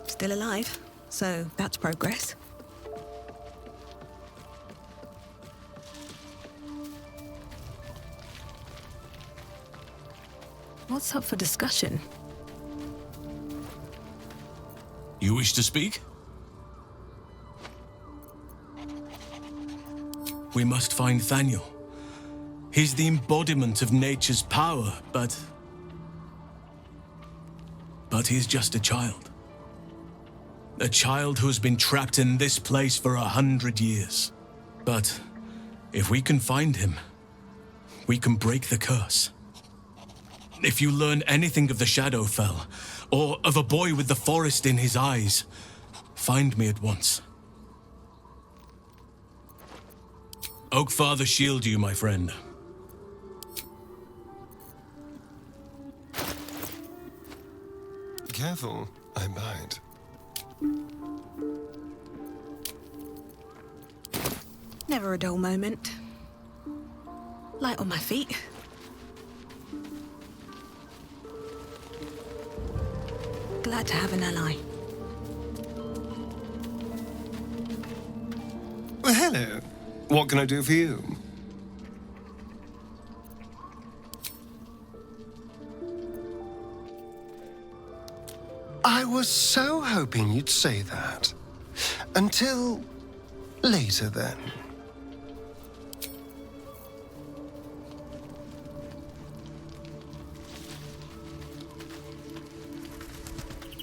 Still alive, so that's progress. What's up for discussion? You wish to speak? We must find Thaniel. He's the embodiment of nature's power, but he's just a child. A child who has been trapped in this place for 100 years. But if we can find him, we can break the curse. If you learn anything of the Shadowfell, or of a boy with the forest in his eyes, find me at once. Oakfather shield you, my friend. Careful, I bite. Never a dull moment. Light on my feet. Glad to have an ally. Well, hello. What can I do for you? I was so hoping you'd say that. Until later, then.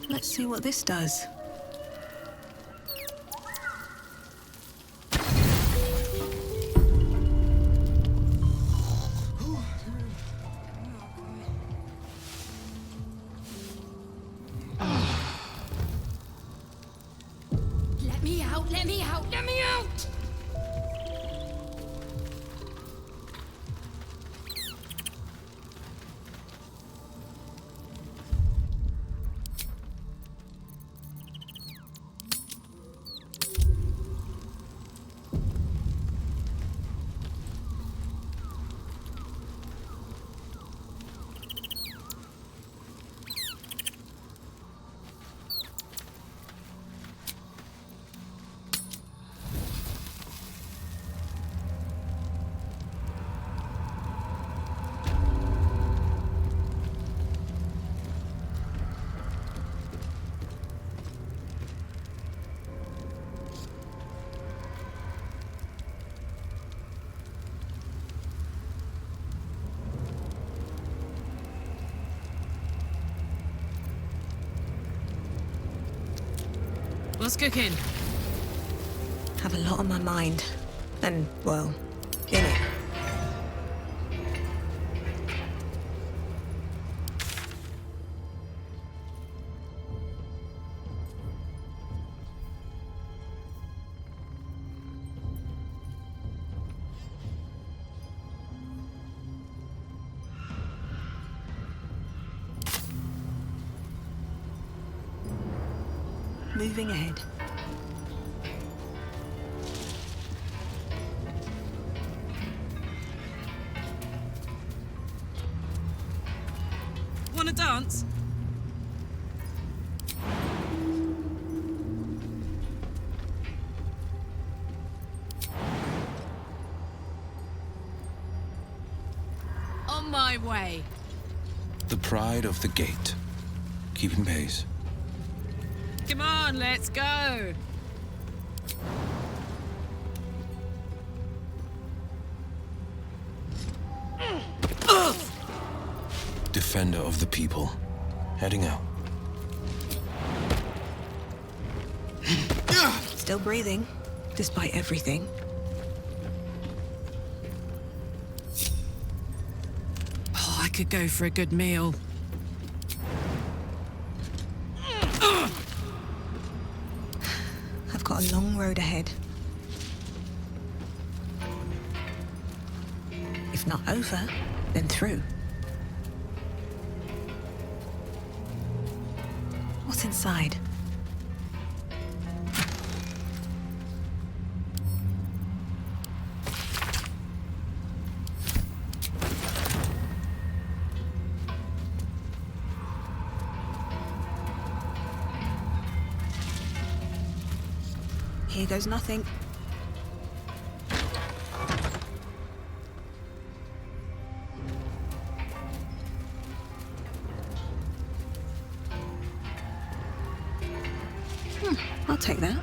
Let's see what this does. Let me out, let me out, let me out! What's cooking? Have a lot on my mind. And, well, in it. Moving ahead. Wanna dance? On my way. The pride of the gate. Keeping pace. Come on, let's go. Defender of the people. Heading out. Still breathing, despite everything. Oh, I could go for a good meal. I've got a long road ahead. If not over, then through. What's inside? Here goes nothing. I'll take that.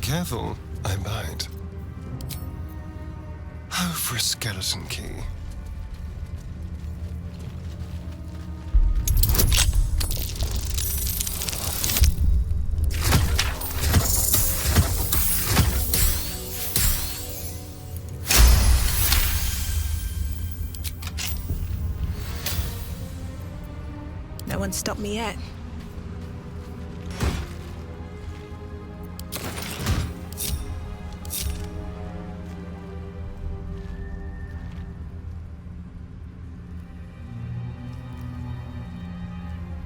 Careful, I bite. Oh, for a skeleton key. No one's stopped me yet.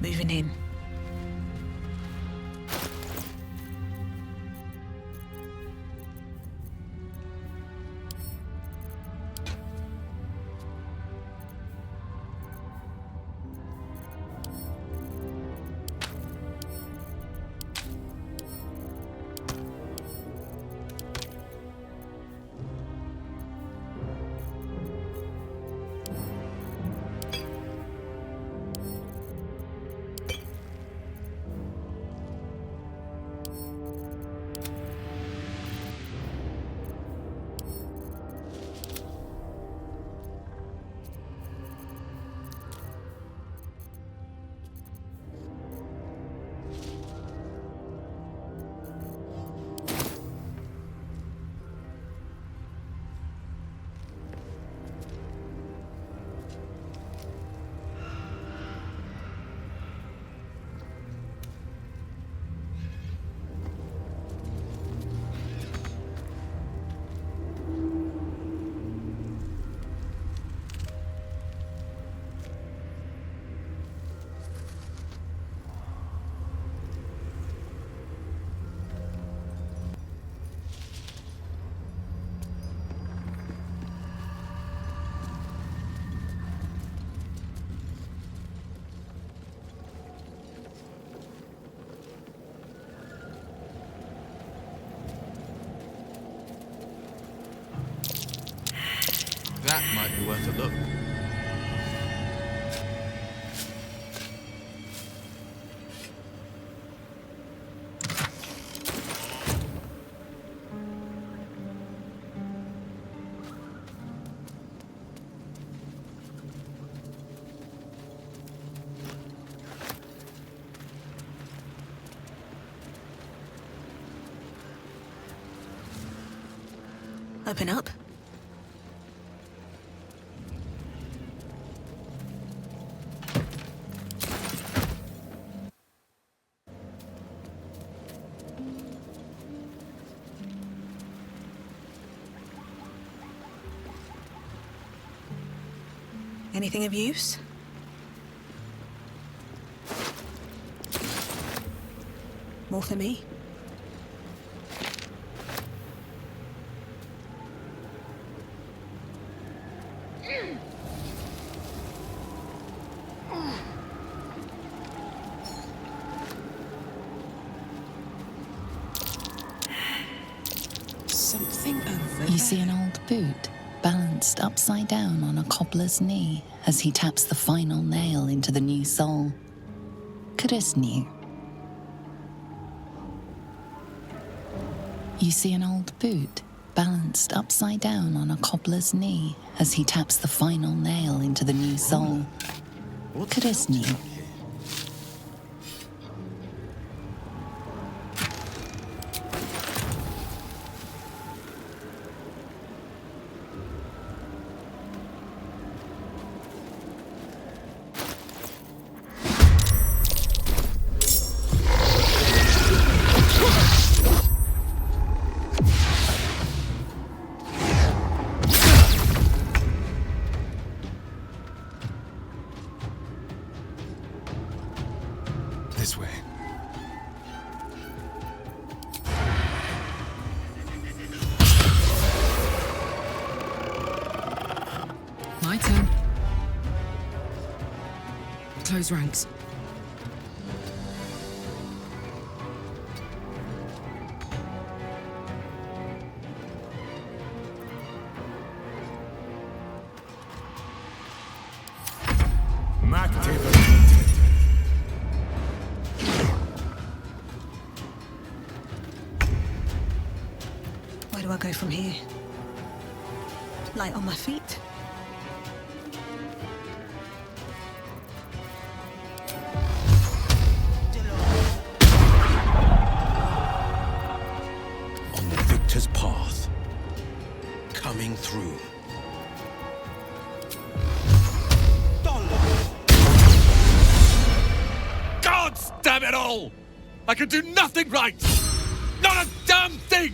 Moving in. That might be worth a look. Open up. Anything of use? More for me? Something over You see an old boot balanced upside down on a cobbler's knee as he taps the final nail into the new sole. New. You see an old boot balanced upside down on a cobbler's knee as he taps the final nail into the new sole. New. This way. My turn. Close ranks. Where do I go from here? Light on my feet? On the victor's path. Coming through. God damn it all! I can do nothing right! Not a damn thing!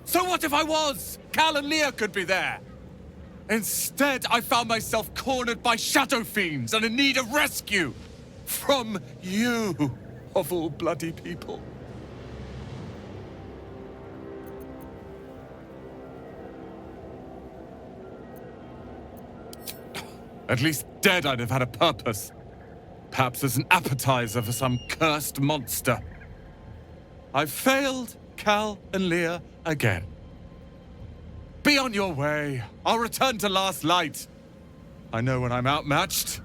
So what if I was? Cal and Leah could be there. Instead, I found myself cornered by shadow fiends and in need of rescue. From you, of all bloody people. At least dead I'd have had a purpose. Perhaps as an appetizer for some cursed monster. I've failed Cal and Leah again. Be on your way. I'll return to Last Light. I know when I'm outmatched.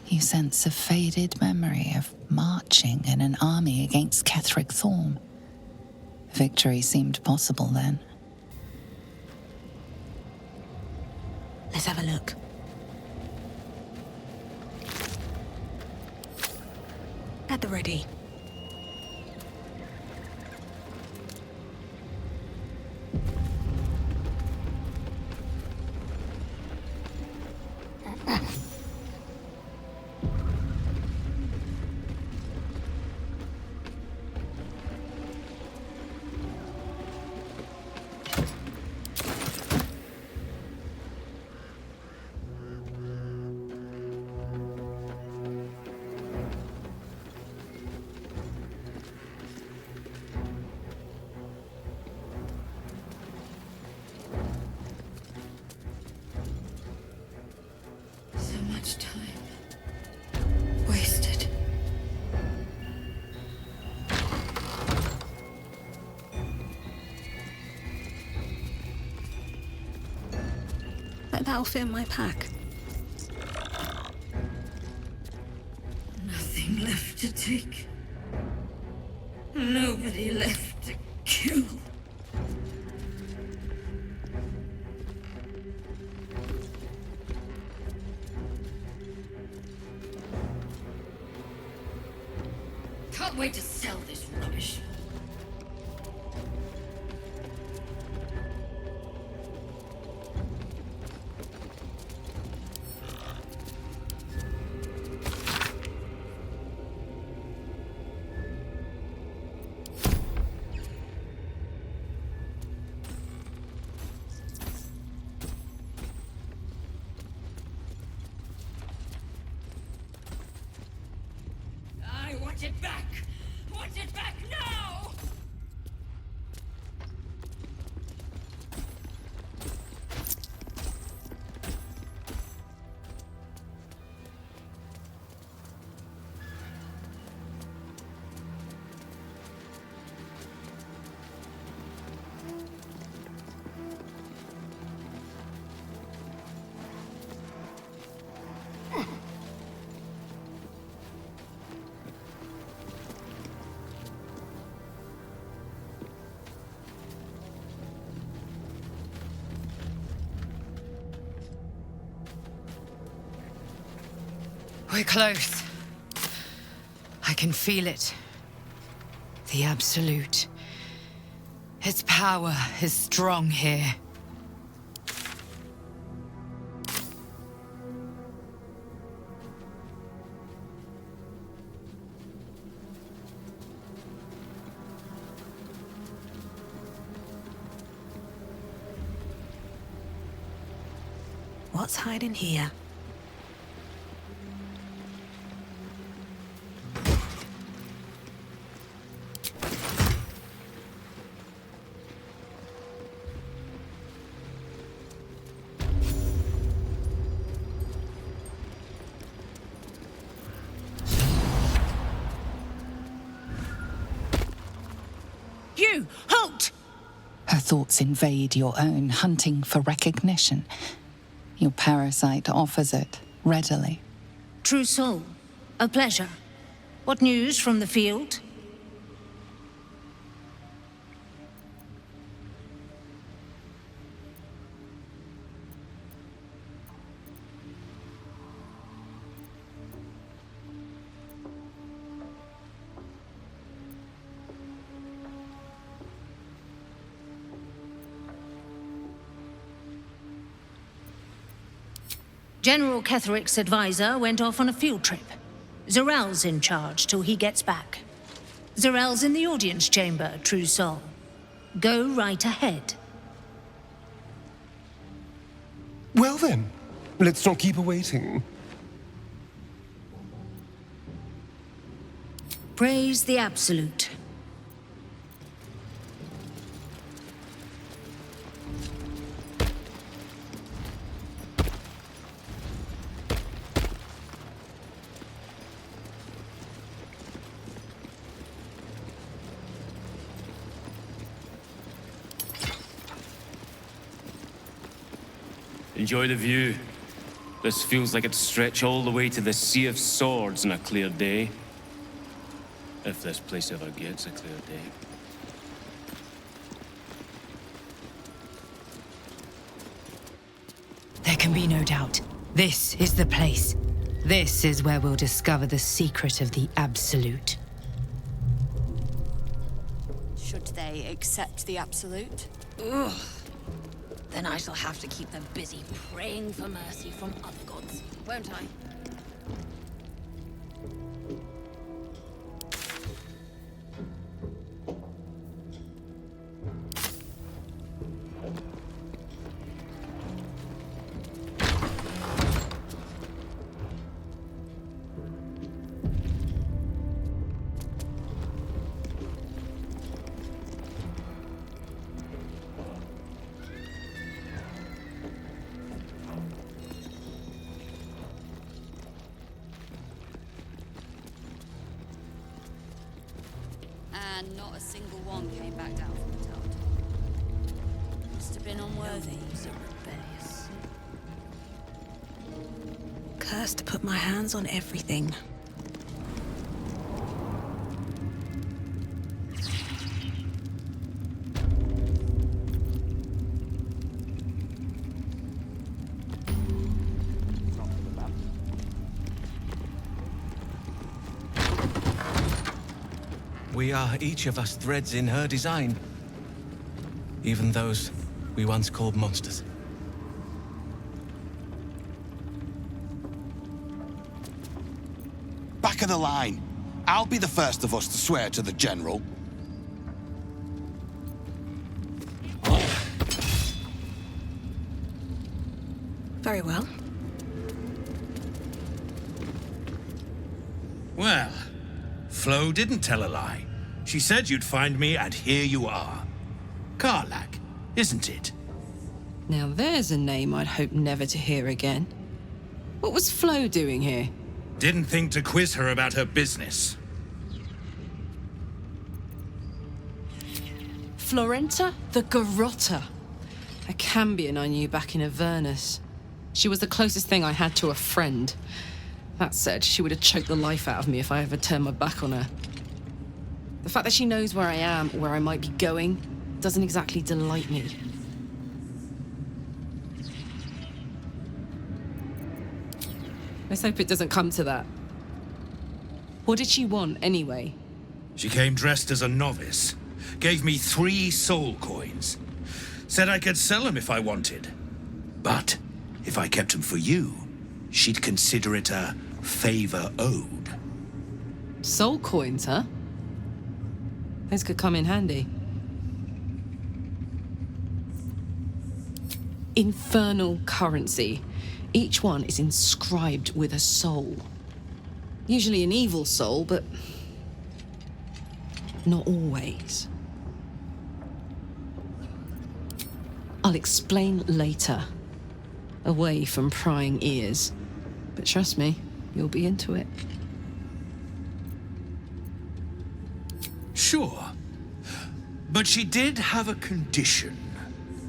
You sense a faded memory of marching in an army against Ketterik Торма. Victory seemed possible then. Let's have a look. At the ready. That'll fit in my pack. Now to take. Nobody left to kill. Can't wait to sell this rubbish. I want it back! Want it back now! We're close. I can feel it. The Absolute. Its power is strong here. What's hiding here? You! Halt! Her thoughts invade your own, hunting for recognition. Your parasite offers it readily. True soul. A pleasure. What news from the field? General Ketheric's advisor went off on a field trip. Zarel's in charge till he gets back. Zarel's in the audience chamber, true soul. Go right ahead. Well then, let's not keep her waiting. Praise the Absolute. Enjoy the view. This feels like it'd stretch all the way to the Sea of Swords on a clear day. If this place ever gets a clear day. There can be no doubt. This is the place. This is where we'll discover the secret of the Absolute. Should they accept the Absolute? Ugh. Then I shall have to keep them busy praying for mercy from other gods, won't I? And not a single one came back down from the tower. Must have been unworthy. Rebellious. Cursed to put my hands on everything. We are each of us threads in her design. Even those we once called monsters. Back of the line. I'll be the first of us to swear to the General. Very well. Well, Flo didn't tell a lie. She said you'd find me, and here you are. Karlach, isn't it? Now there's a name I'd hope never to hear again. What was Flo doing here? Didn't think to quiz her about her business. Florenta the Garotta. A Cambion I knew back in Avernus. She was the closest thing I had to a friend. That said, she would have choked the life out of me if I ever turned my back on her. The fact that she knows where I am, or where I might be going, doesn't exactly delight me. Let's hope it doesn't come to that. What did she want, anyway? She came dressed as a novice. Gave me 3 soul coins. Said I could sell them if I wanted. But if I kept them for you, she'd consider it a favor owed. Soul coins, huh? Those could come in handy. Infernal currency. Each one is inscribed with a soul. Usually an evil soul, but not always. I'll explain later, away from prying ears. But trust me, you'll be into it. Sure. But she did have a condition.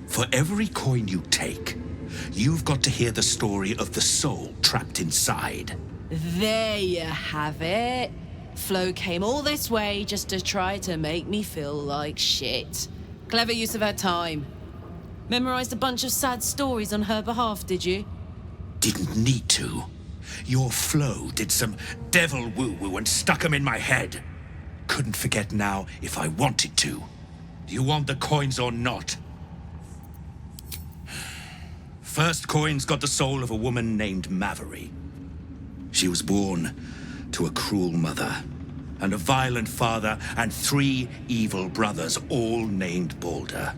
For every coin you take, you've got to hear the story of the soul trapped inside. There you have it. Flo came all this way just to try to make me feel like shit. Clever use of her time. Memorized a bunch of sad stories on her behalf, did you? Didn't need to. Your Flo did some devil woo-woo and stuck 'em in my head. Couldn't forget now if I wanted to. Do you want the coins or not? First coin's got the soul of a woman named Maveri. She was born to a cruel mother and a violent father and 3 evil brothers, all named Baldur.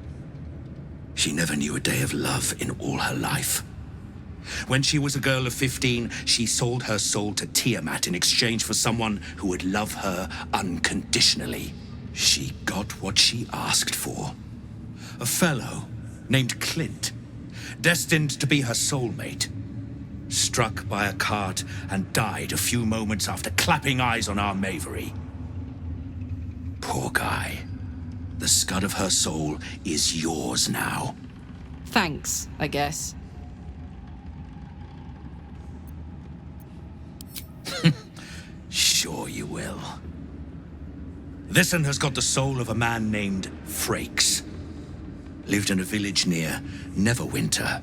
She never knew a day of love in all her life. When she was a girl of 15, she sold her soul to Tiamat in exchange for someone who would love her unconditionally. She got what she asked for. A fellow named Clint, destined to be her soulmate. Struck by a cart and died a few moments after clapping eyes on our Maveri. Poor guy. The scud of her soul is yours now. Thanks, I guess. Sure you will. This one has got the soul of a man named Frakes. Lived in a village near Neverwinter.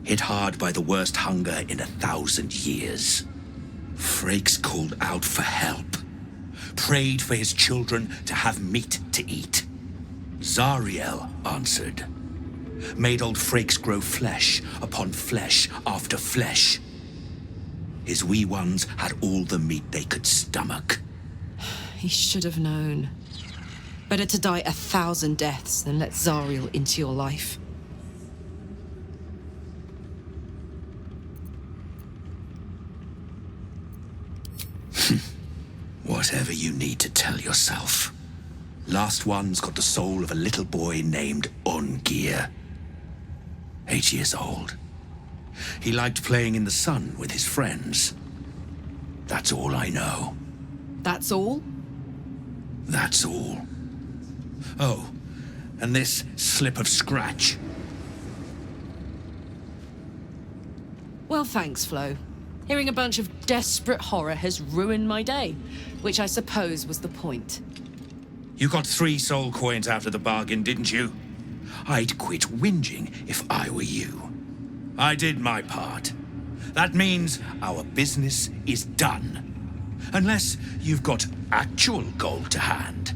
Hit hard by the worst hunger in 1,000 years. Frakes called out for help. Prayed for his children to have meat to eat. Zariel answered. Made old Frakes grow flesh upon flesh after flesh. His wee ones had all the meat they could stomach. He should have known. Better to die 1,000 deaths than let Zariel into your life. Whatever you need to tell yourself. Last one's got the soul of a little boy named Ongir. 8 years old. He liked playing in the sun with his friends. That's all I know. That's all? That's all. Oh, and this slip of scratch. Well, thanks, Flo. Hearing a bunch of desperate horror has ruined my day, which I suppose was the point. You got 3 soul coins after the bargain, didn't you? I'd quit whinging if I were you. I did my part. That means our business is done. Unless you've got actual gold to hand.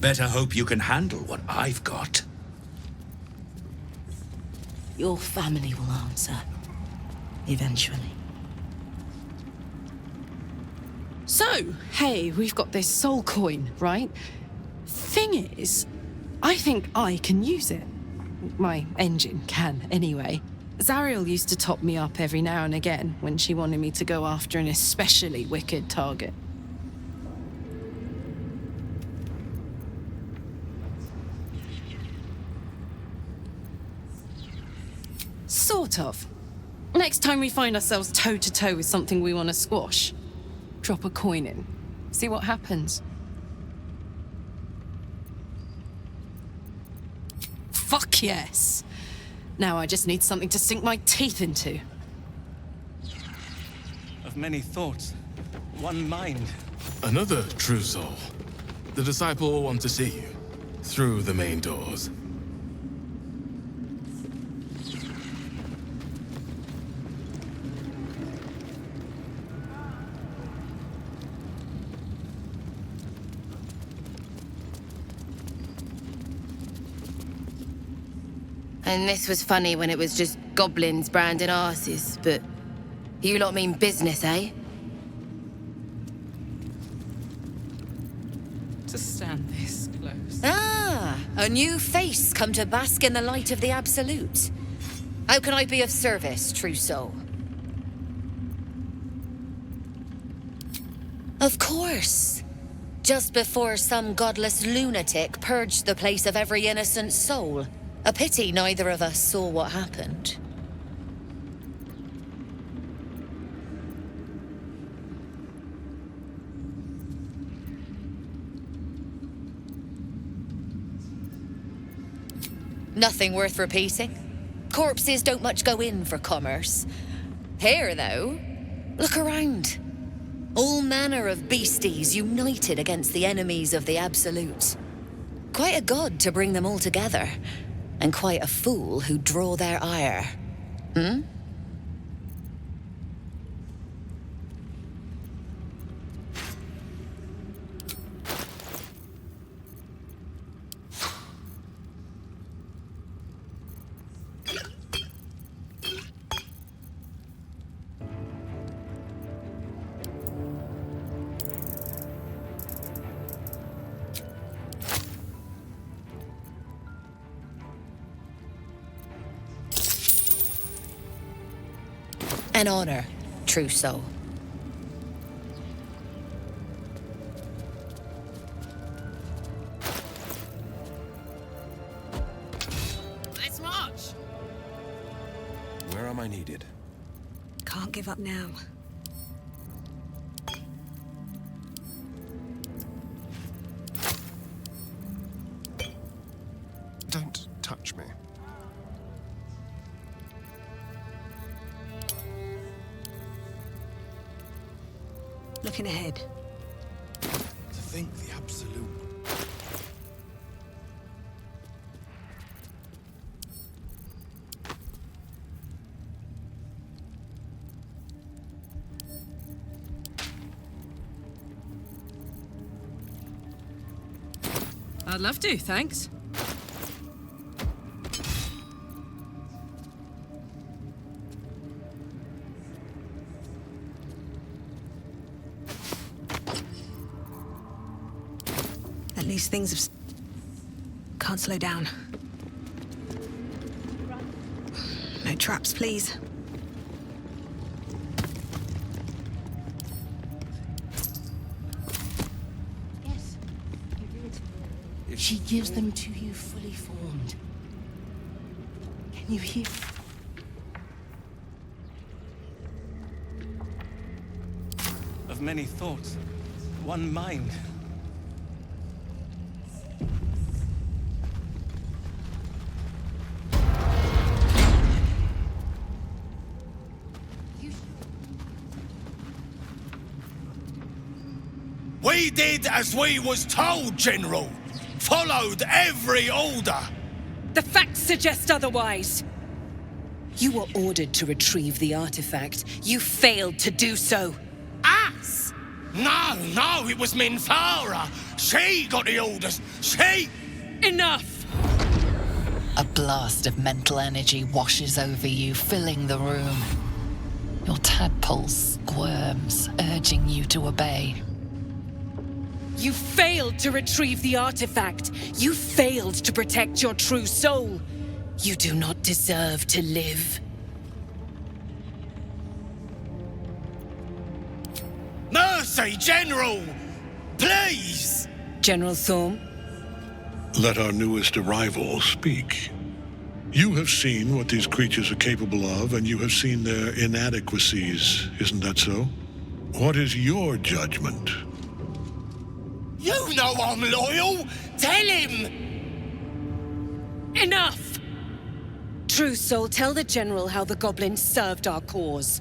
Better hope you can handle what I've got. Your family will answer. Eventually. So, hey, we've got this soul coin, right? Thing is, I think I can use it. My engine can, anyway. Zariel used to top me up every now and again when she wanted me to go after an especially wicked target. Sort of. Next time we find ourselves toe-to-toe with something we want to squash, drop a coin in. See what happens. Fuck yes! Now I just need something to sink my teeth into. Of many thoughts, one mind. Another true soul. The disciple will want to see you through the main doors. And this was funny when it was just goblins branding arses, but you lot mean business, eh? To stand this close. Ah, a new face come to bask in the light of the Absolute. How can I be of service, true soul? Of course. Just before some godless lunatic purged the place of every innocent soul. A pity neither of us saw what happened. Nothing worth repeating. Corpses don't much go in for commerce. Here, though, look around. All manner of beasties united against the enemies of the Absolute. Quite a god to bring them all together. And quite a fool who'd draw their ire. Hmm? An honor, true soul. Let's march! Where am I needed? Can't give up now. Don't touch me. Looking ahead. To think the Absolute. I'd love to, thanks. At least things have... Can't slow down. No traps, please. She gives them to you fully formed. Can you hear? Of many thoughts, one mind. We did as we was told, General. Followed every order. The facts suggest otherwise. You were ordered to retrieve the artifact. You failed to do so. Us? No, it was Minthara. She got the orders. She... Enough! A blast of mental energy washes over you, filling the room. Your tadpole squirms, urging you to obey. You failed to retrieve the artifact. You failed to protect your true soul. You do not deserve to live. Mercy, General! Please! General Thorm? Let our newest arrival speak. You have seen what these creatures are capable of, and you have seen their inadequacies, isn't that so? What is your judgment? You know I'm loyal! Tell him! Enough! True Soul, tell the General how the goblins served our cause.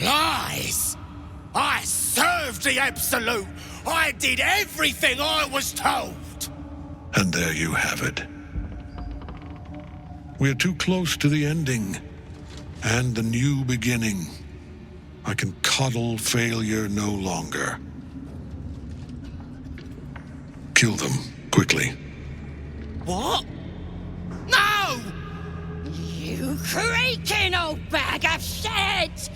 Lies! I served the Absolute! I did everything I was told! And there you have it. We're too close to the ending, and the new beginning. I can coddle failure no longer. Kill them, quickly. What? No! You creaking old bag of shit!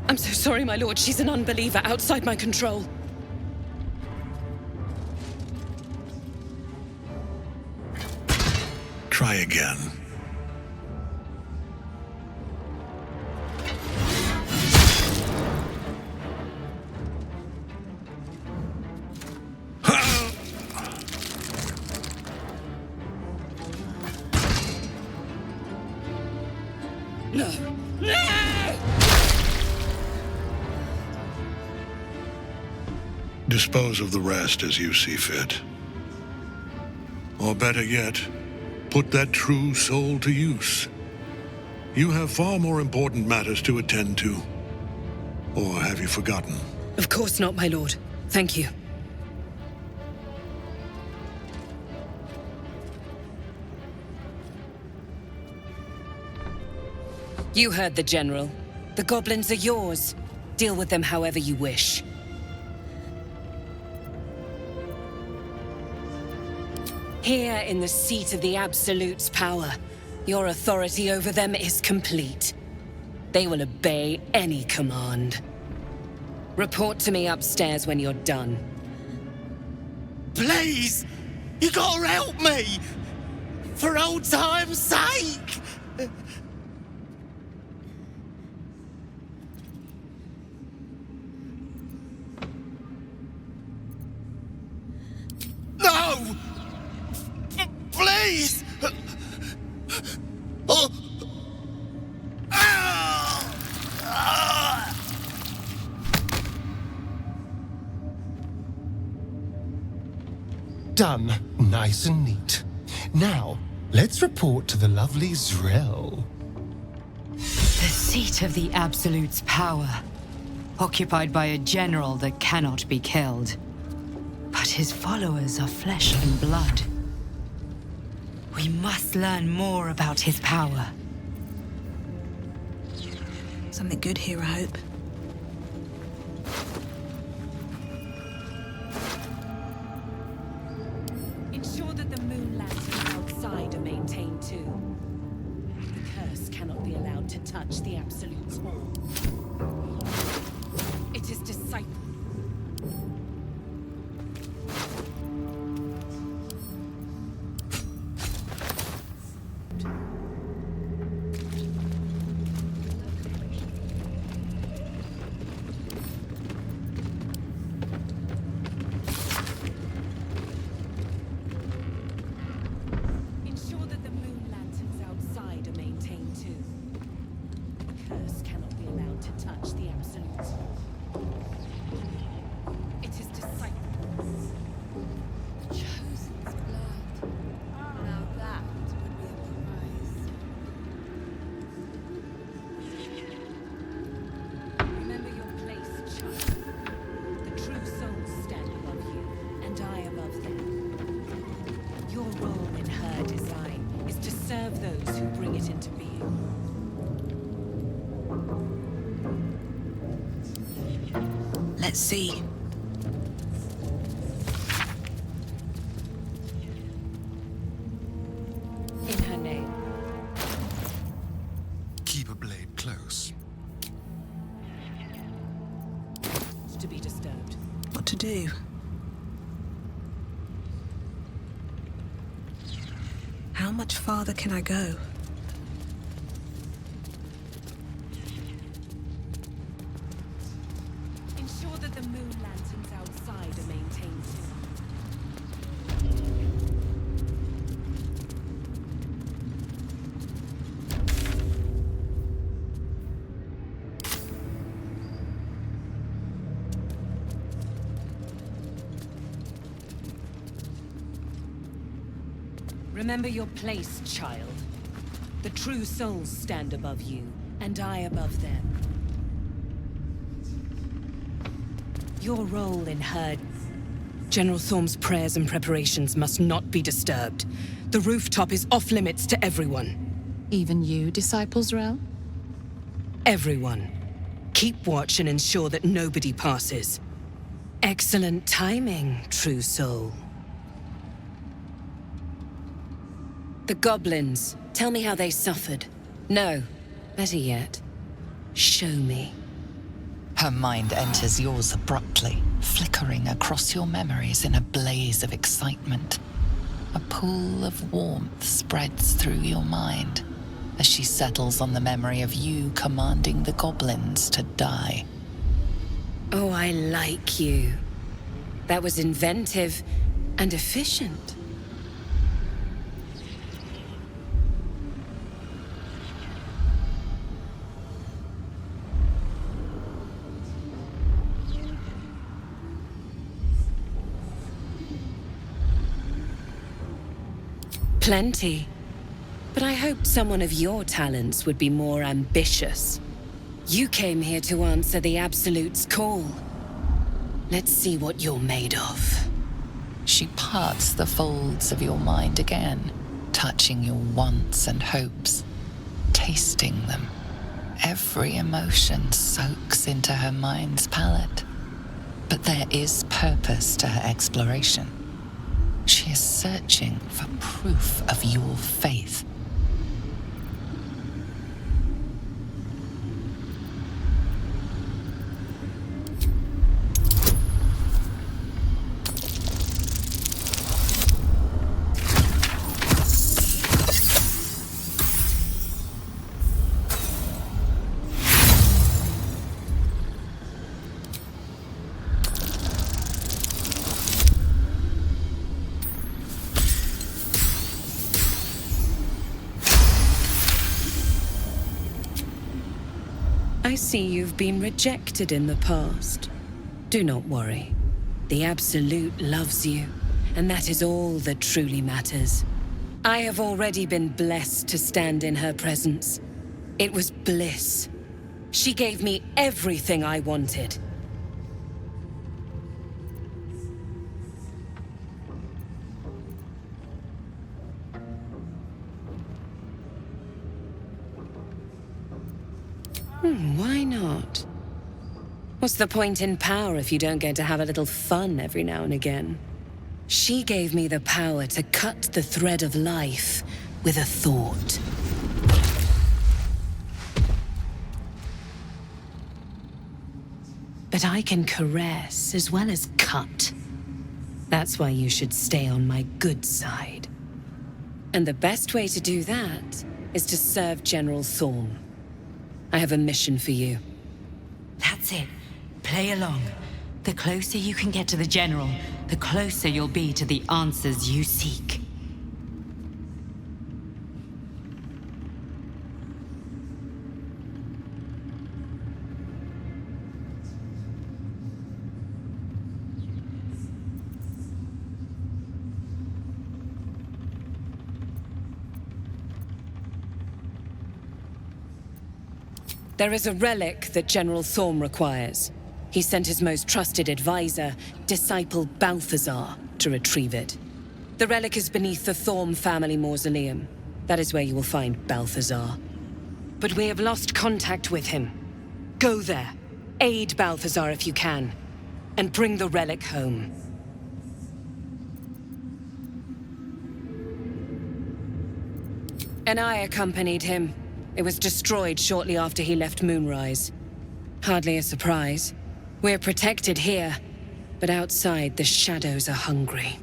I'm so sorry, my lord. She's an unbeliever outside my control. Try again. No. No! Dispose of the rest as you see fit. Or better yet, put that true soul to use. You have far more important matters to attend to. Or have you forgotten? Of course not, my lord. Thank you. You heard the General. The goblins are yours. Deal with them however you wish. Here in the seat of the Absolute's power, your authority over them is complete. They will obey any command. Report to me upstairs when you're done. Please! You gotta help me! For old time's sake! No! Please! Oh. Done. Nice and neat. Now, let's report to the lovely Zrel. The seat of the Absolute's power, occupied by a general that cannot be killed. But his followers are flesh and blood. We must learn more about his power. Something good here, I hope. Ensure that the moon lanterns outside are maintained too. The curse cannot be allowed to touch the Absolute's core. It is disciple. Let's see. In her name. Keep a blade close. To be disturbed. What to do? How much farther can I go? Ensure that the moon lanterns outside are maintained too. Remember your place, child. The true souls stand above you, and I above them. Your role in her... General Thorm's prayers and preparations must not be disturbed. The rooftop is off-limits to everyone. Even you, Disciple Z'rell? Everyone. Keep watch and ensure that nobody passes. Excellent timing, true soul. The goblins. Tell me how they suffered. No. Better yet, show me. Her mind enters yours abruptly, flickering across your memories in a blaze of excitement. A pool of warmth spreads through your mind as she settles on the memory of you commanding the goblins to die. Oh, I like you. That was inventive and efficient. Plenty. But I hoped someone of your talents would be more ambitious. You came here to answer the Absolute's call. Let's see what you're made of. She parts the folds of your mind again, touching your wants and hopes, tasting them. Every emotion soaks into her mind's palette. But there is purpose to her exploration. She is searching for proof of your faith. I see you've been rejected in the past. Do not worry. The Absolute loves you, and that is all that truly matters. I have already been blessed to stand in her presence. It was bliss. She gave me everything I wanted. Why not? What's the point in power if you don't get to have a little fun every now and again? She gave me the power to cut the thread of life with a thought. But I can caress as well as cut. That's why you should stay on my good side. And the best way to do that is to serve General Thorm. I have a mission for you. That's it. Play along. The closer you can get to the General, the closer you'll be to the answers you seek. There is a relic that General Thorm requires. He sent his most trusted advisor, disciple Balthazar, to retrieve it. The relic is beneath the Thorm family mausoleum. That is where you will find Balthazar. But we have lost contact with him. Go there, aid Balthazar if you can, and bring the relic home. And I accompanied him. It was destroyed shortly after he left Moonrise. Hardly a surprise. We're protected here, but outside the shadows are hungry.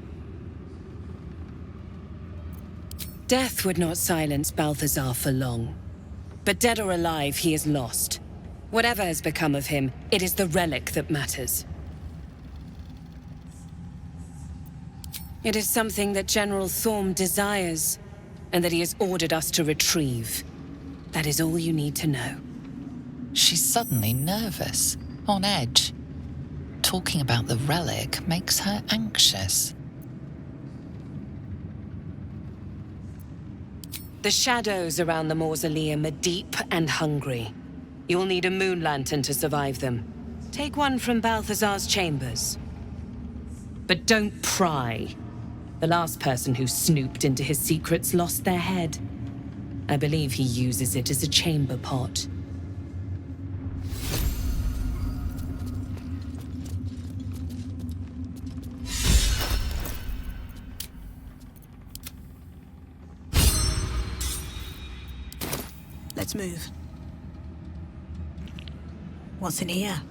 Death would not silence Balthazar for long. But dead or alive, he is lost. Whatever has become of him, it is the relic that matters. It is something that General Thorm desires, and that he has ordered us to retrieve. That is all you need to know. She's suddenly nervous, on edge. Talking about the relic makes her anxious. The shadows around the mausoleum are deep and hungry. You'll need a moon lantern to survive them. Take one from Balthazar's chambers. But don't pry. The last person who snooped into his secrets lost their head. I believe he uses it as a chamber pot. Let's move. What's in here?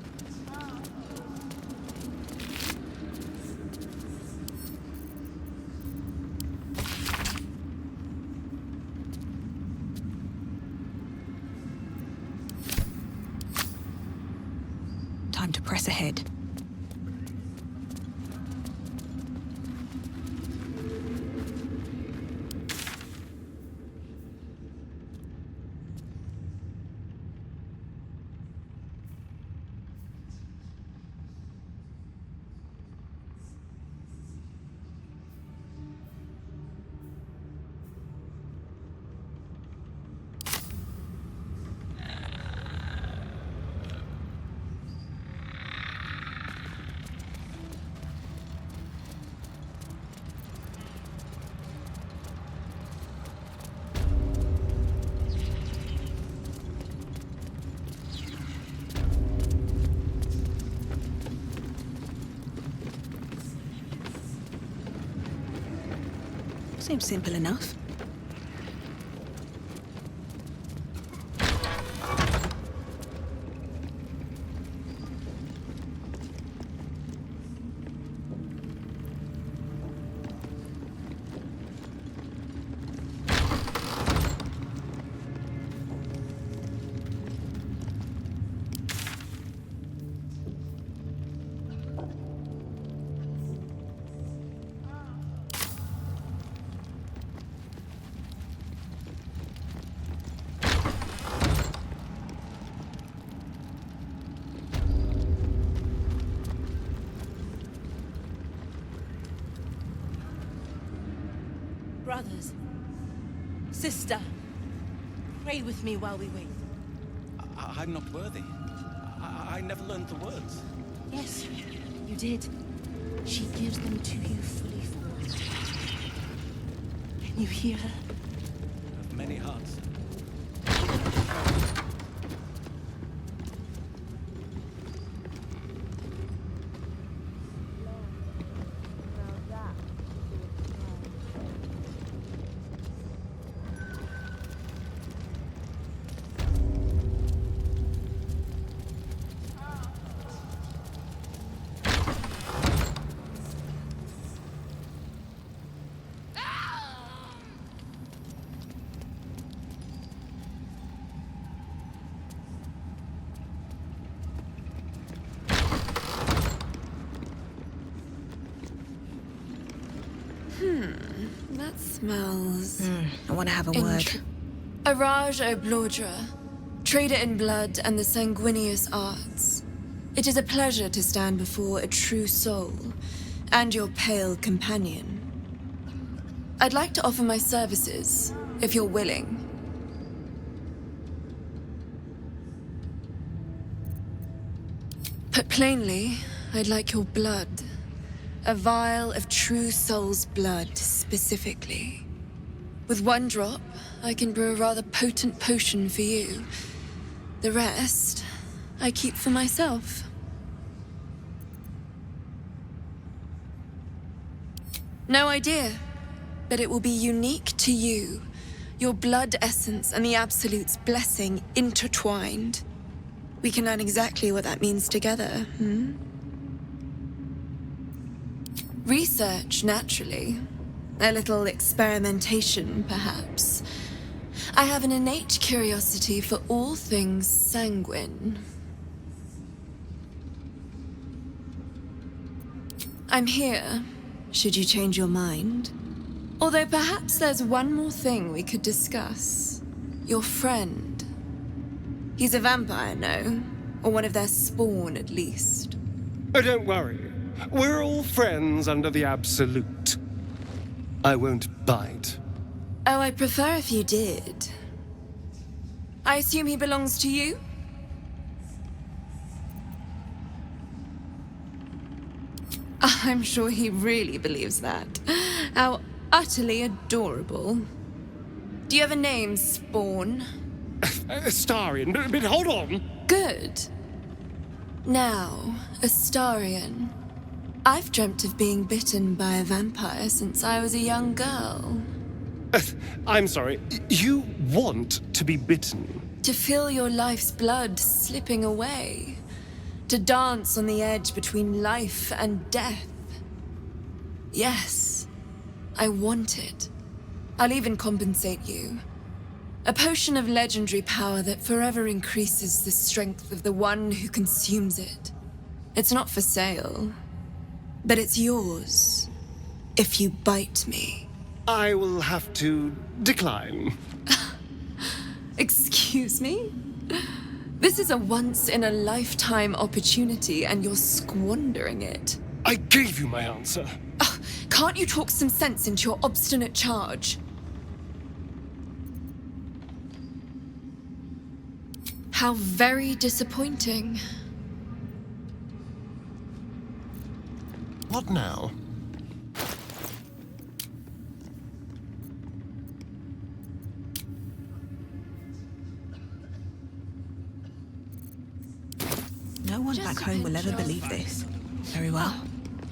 Time to press ahead. Seems simple enough. Brothers, sister, pray with me while we wait. I'm not worthy. I never learned the words. Yes, you did. She gives them to you fully formed. Can you hear her? Of many hearts. smells... I want to have a word. Araj Oblodra, trader in blood and the sanguineous arts. It is a pleasure to stand before a true soul and your pale companion. I'd like to offer my services, if you're willing. Put plainly, I'd like your blood. A vial of true soul's blood, specifically. With one drop, I can brew a rather potent potion for you. The rest, I keep for myself. No idea, but it will be unique to you. Your blood essence and the Absolute's blessing intertwined. We can learn exactly what that means together, Research, naturally. A little experimentation, perhaps. I have an innate curiosity for all things sanguine. I'm here, should you change your mind. Although perhaps there's one more thing we could discuss. Your friend. He's a vampire, no? Or one of their spawn, at least. Oh, don't worry. We're all friends under the Absolute. I won't bite. Oh, I'd prefer if you did. I assume he belongs to you? I'm sure he really believes that. How utterly adorable. Do you have a name, Spawn? Astarion, but hold on. Good. Now, Astarion. I've dreamt of being bitten by a vampire since I was a young girl. I'm sorry, you want to be bitten? To feel your life's blood slipping away. To dance on the edge between life and death. Yes, I want it. I'll even compensate you. A potion of legendary power that forever increases the strength of the one who consumes it. It's not for sale, but it's yours if you bite me. I will have to decline. Excuse me? This is a once-in-a-lifetime opportunity, and you're squandering it. I gave you my answer. Can't you talk some sense into your obstinate charge? How very disappointing. What now? No one back home will ever believe this. Very well.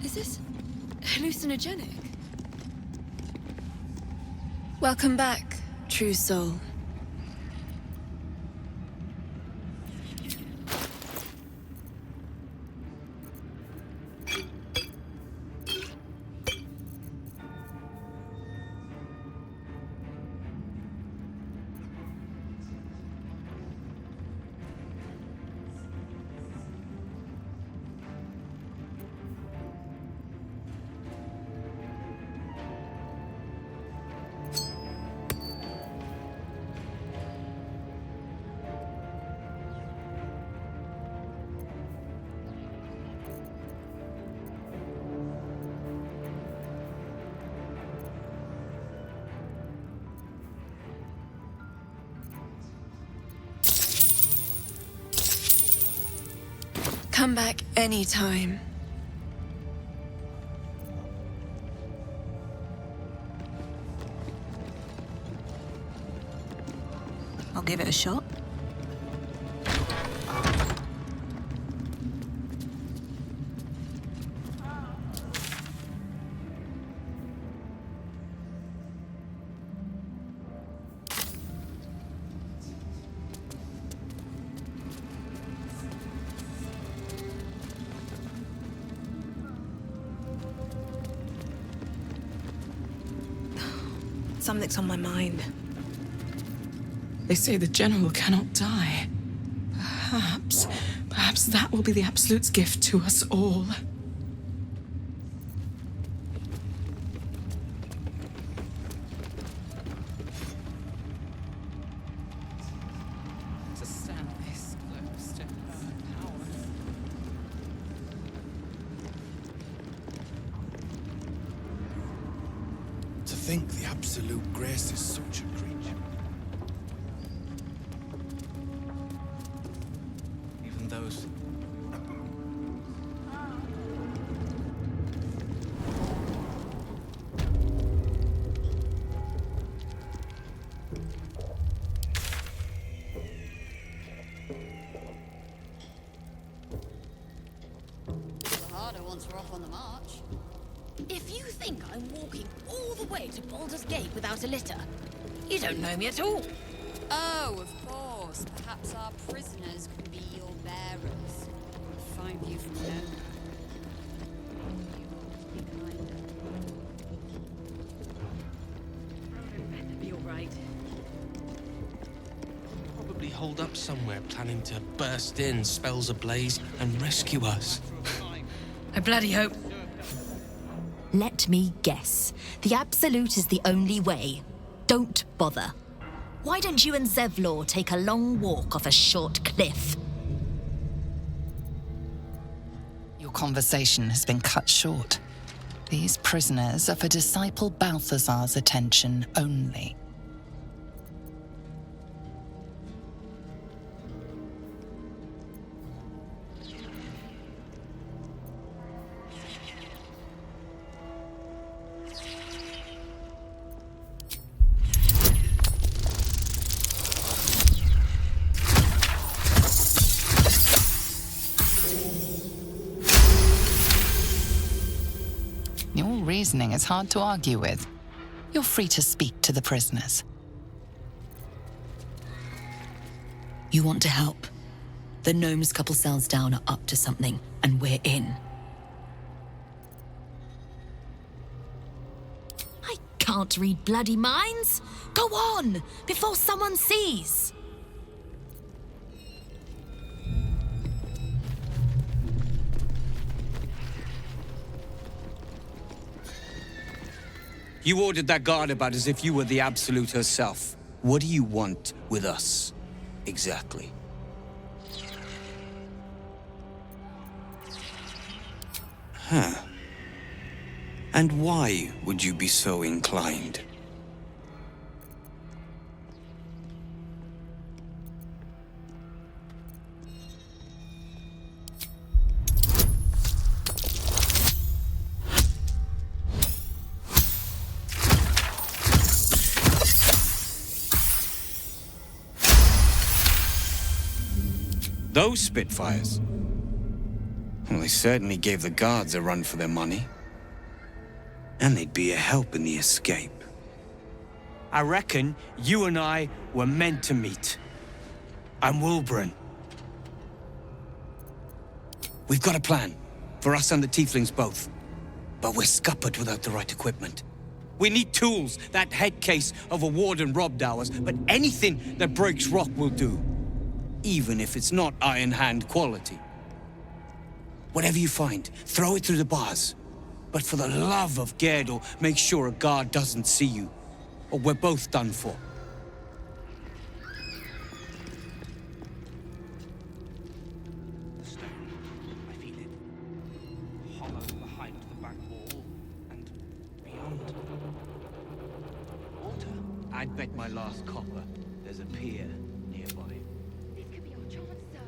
Is this hallucinogenic? Welcome back, true soul. Come back anytime. I'll give it a shot. Something's on my mind. They say the General cannot die. Perhaps that will be the Absolute's gift to us all. think the Absolute graces such a creature. Even those... The harder ones are off on the march. If you think I'm walking all the way to Baldur's Gate without a litter, you don't know me at all. Oh, of course. Perhaps our prisoners can be your bearers. Fine view from them. Be all right. Probably holed up somewhere, planning to burst in, spells ablaze, and rescue us. I bloody hope. Let me guess. The Absolute is the only way. Don't bother. Why don't you and Zevlor take a long walk off a short cliff? Your conversation has been cut short. These prisoners are for Disciple Balthazar's attention only. Your reasoning is hard to argue with. You're free to speak to the prisoners. You want to help? The gnomes couple cells down are up to something, and we're in. I can't read bloody minds. Go on, before someone sees. You ordered that guard about as if you were the Absolute herself. What do you want with us, exactly? Huh. And why would you be so inclined? Those Spitfires? Well, they certainly gave the guards a run for their money. And they'd be a help in the escape. I reckon you and I were meant to meet. I'm Wilburn. We've got a plan, for us and the Tieflings both. But we're scuppered without the right equipment. We need tools, that head case of a warden robbed ours, but anything that breaks rock will do. Even if it's not Iron Hand quality. Whatever you find, throw it through the bars. But for the love of Gerdel, make sure a guard doesn't see you, or we're both done for. I feel it hollow behind the back wall and beyond. Water. I'd bet my last copper there's a pier nearby. This could be our chance, sir.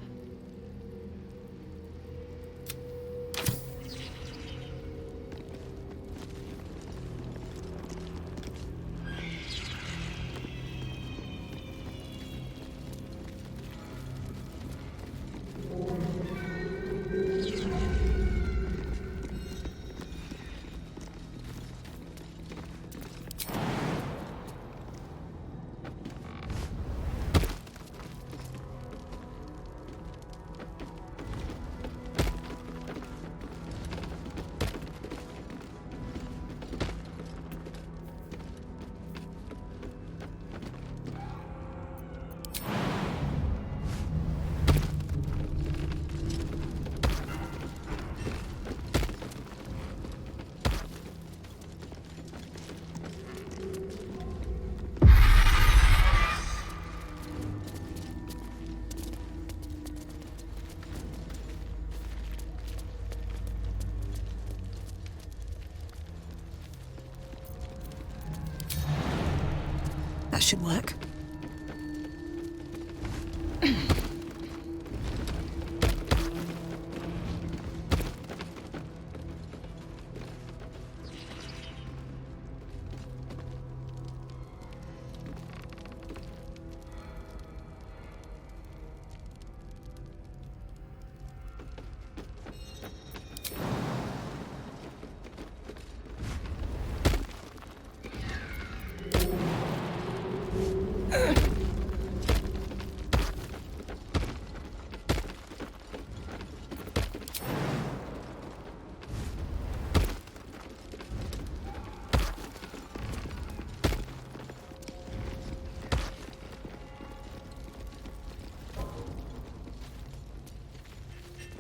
That should work.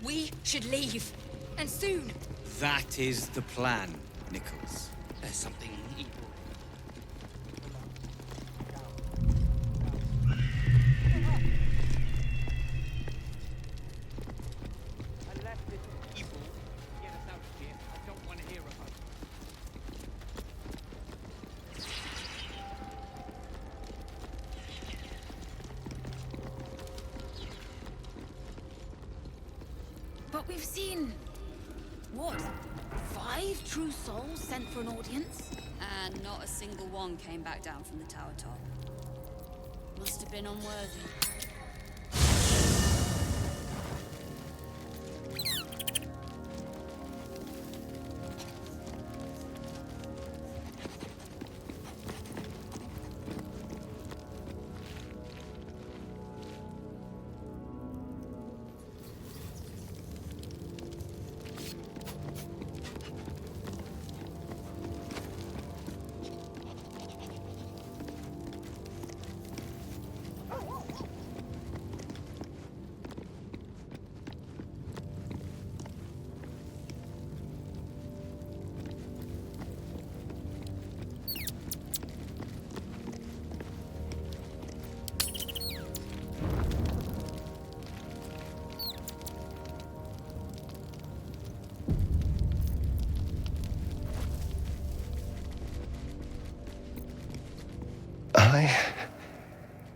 We should leave. And soon. That is the plan, Nichols. There's something evil. I left it evil to get us out of here. I don't want to hear about it. But we've seen... what? 5 true souls sent for an audience? And not a single one came back down from the tower top. Must have been unworthy.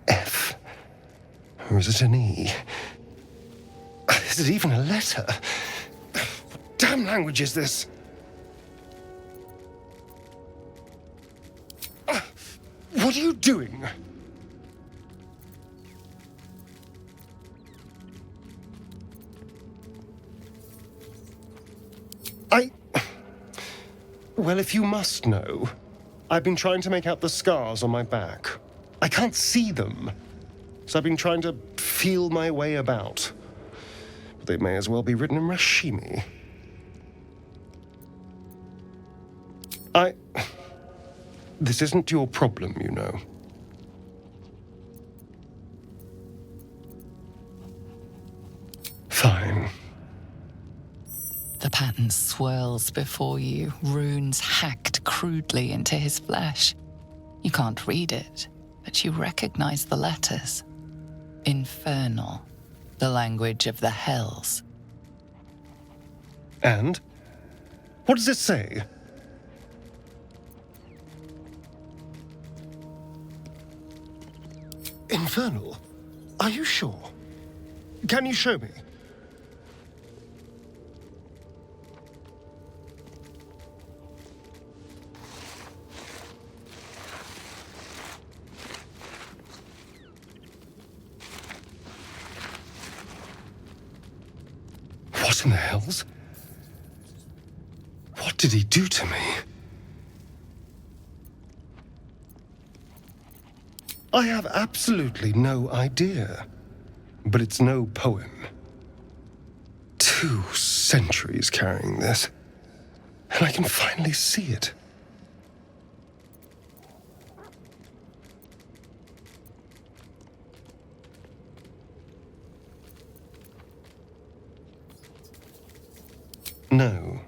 F. Or is it an E? Is it even a letter? What damn language is this? What are you doing? Well, if you must know, I've been trying to make out the scars on my back. I can't see them, so I've been trying to feel my way about. But they may as well be written in Rashimi. This isn't your problem, you know. Fine. The pattern swirls before you, runes hacked crudely into his flesh. You can't read it, but you recognize the letters. Infernal, the language of the hells. And? What does it say? Infernal? Are you sure? Can you show me? What in the hells? What did he do to me? I have absolutely no idea. But it's no poem. 2 centuries carrying this. And I can finally see it. No.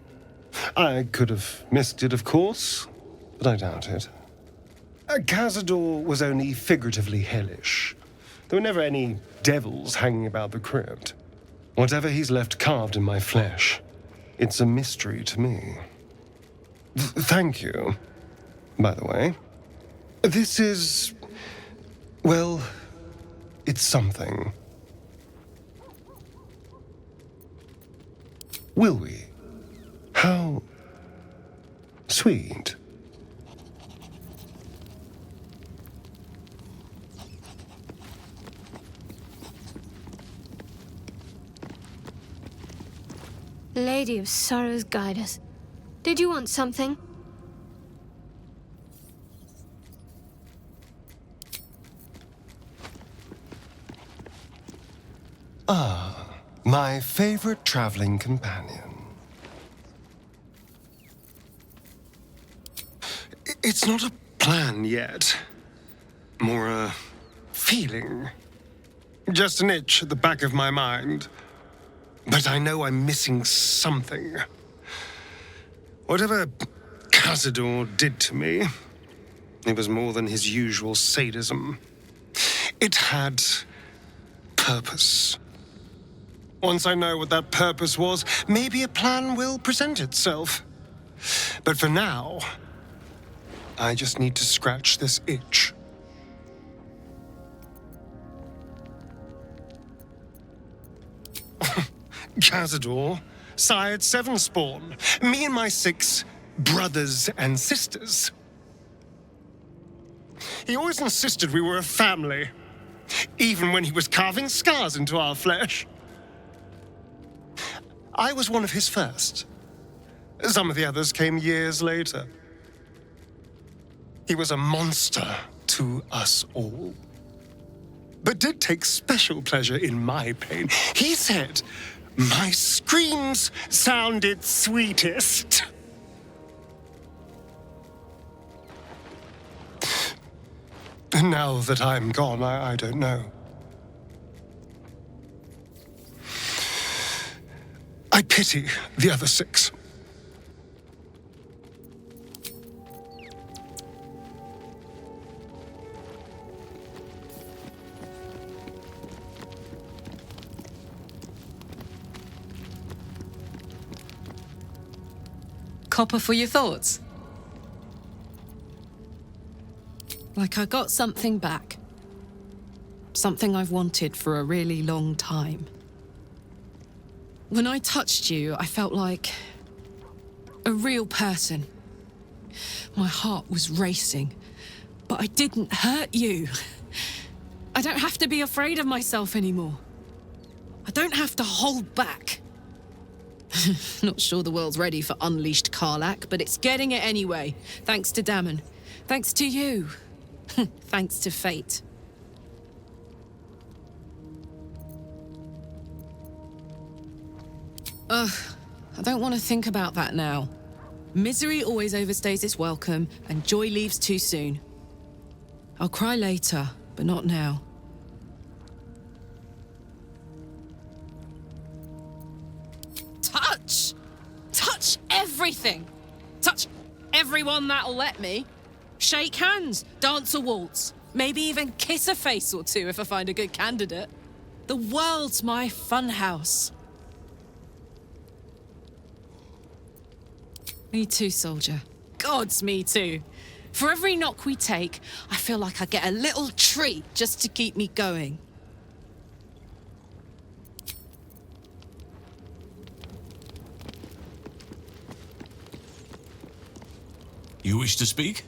I could have missed it, of course, but I doubt it. Cazador was only figuratively hellish. There were never any devils hanging about the crypt. Whatever he's left carved in my flesh, it's a mystery to me. Thank you, by the way. This is Well, it's something. Will we? How sweet. Lady of Sorrows, guide us. Did you want something? Ah, my favorite traveling companion. It's not a plan yet. More a feeling. Just an itch at the back of my mind. But I know I'm missing something. Whatever Cazador did to me, it was more than his usual sadism. It had purpose. Once I know what that purpose was, maybe a plan will present itself. But for now, I just need to scratch this itch. Cazador sired 7 spawn. Me and my 6 brothers and sisters. He always insisted we were a family, even when he was carving scars into our flesh. I was one of his first. Some of the others came years later. He was a monster to us all, but did take special pleasure in my pain. He said my screams sounded sweetest. And now that I'm gone, I don't know. I pity the other 6. Copper for your thoughts? Like I got something back. Something I've wanted for a really long time. When I touched you, I felt like a real person. My heart was racing, but I didn't hurt you. I don't have to be afraid of myself anymore. I don't have to hold back. Not sure the world's ready for unleashed Karlach, but it's getting it anyway. Thanks to Dammon. Thanks to you. Thanks to fate. Ugh, I don't want to think about that now. Misery always overstays its welcome, and joy leaves too soon. I'll cry later, but not now. Touch! Touch everything! Touch everyone that'll let me. Shake hands, dance a waltz, maybe even kiss a face or two if I find a good candidate. The world's my funhouse. Me too, soldier. Gods, me too. For every knock we take, I feel like I get a little treat just to keep me going. You wish to speak?